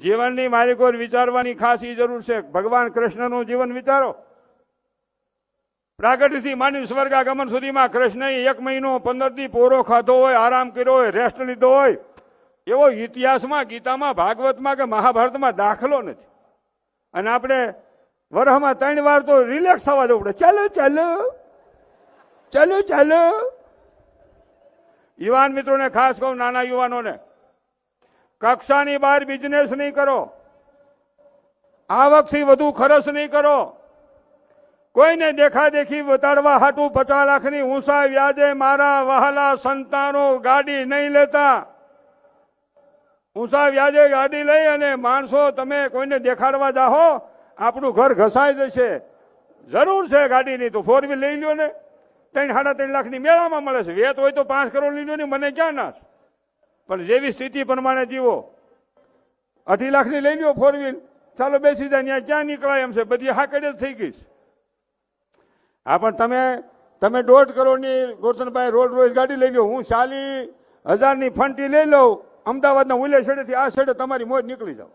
જીવનની માલિકોર વિચારવાની ખાસ એ જરૂર છે. ભગવાન કૃષ્ણનું જીવન વિચારો. પ્રાગટ્યથી માંડી સ્વર્ગાગમન સુધીમાં કૃષ્ણએ 1 મહિનો 15 દી પોરો ખાધો હોય, આરામ કર્યો હોય, રેસ્ટ લીધો હોય, એવો ઇતિહાસમાં, ગીતામાં, ભાગવતમાં કે મહાભારતમાં દાખલો નથી. અને આપણે વરહમાં 3 વાર તો રિલેક્સ થવા જવું પડે. ચાલો ચાલો ચાલો ચાલો. યુવાન મિત્રોને ખાસ કહું, નાના યુવાનોને, કક્ષાની બહાર બિઝનેસ નહીં કરો, આવકથી વધુ ખર્ચ નહીં કરો, કોઈને દેખાદેખી બતાડવા હાટું 50 લાખની ઊંચા વ્યાજે મારા વહાલા સંતાનો ગાડી નહીં લેતા. ઊંચા વ્યાજે ગાડી લઈ અને માણસો તમે કોઈને દેખાડવા જાહો, આપણું ઘર ઘસાઈ જશે. જરૂર છે ગાડીની તો 4 વ્હીલ લઈ લ્યો ને, 3-3.5 લાખની મેળામાં મળે છે. વેત હોય તો 5 કરોડ લઈ લો ને, મને ક્યાં ના. પણ જેવી સ્થિતિ પ્રમાણે જીવો. 2.5 લાખની લઈ લ્યો 4 વ્હીલ, ચાલો બેસી જાય. ત્યાં ક્યાં નીકળાય એમ છે, બધી હાકડ જ થઈ ગઈ. હા, પણ તમે 1.5 કરોડની ગોરધનભાઈ રોલ્સ રોયસ ગાડી લઈ લો, હું 40,000ની ફંટી લઈ લઉં, અમદાવાદના ઉલે છેડેથી આ છેડે તમારી મોજ નીકળી જાવ.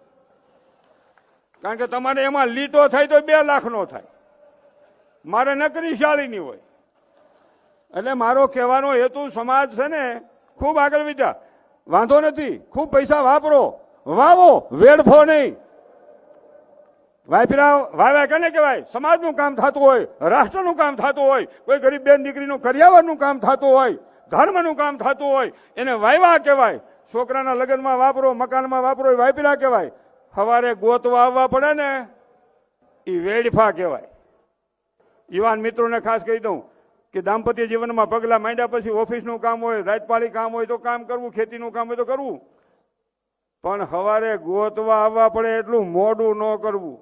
કારણ કે તમારે એમાં લીટો થાય તો 2 લાખનો થાય, મારે નકરી 40ની હોય. એટલે મારો કહેવાનો હેતુ, સમાજ છે ને ખૂબ આગળ વધ્યા, વાંધો નથી, ખૂબ પૈસા વાપરો, વાવો, વેડફો નહીં. વાવ્યા કેને કહેવાય? સમાજનું કામ થતું હોય, રાષ્ટ્રનું કામ થતું હોય, કોઈ ગરીબ બેન દીકરીનું કરિયાવરનું કામ થતું હોય, ધર્મનું કામ થતું હોય, એને વાવ્યા કહેવાય. છોકરાના લગ્નમાં વાપરો, મકાનમાં વાપરો, એ વાપર્યા કહેવાય. સવારે ગોતવા આવવા પડે ને, એ વેડફા કહેવાય. યુવાન મિત્રોને ખાસ કહી દઉં કે દાંપત્ય જીવનમાં પગલા માંડ્યા પછી ઓફિસનું કામ હોય, રાજપાળી કામ હોય તો કામ કરવું, ખેતીનું કામ હોય તો કરવું, પણ સવારે ગોતવા આવવા પડે એટલું મોડું ન કરવું.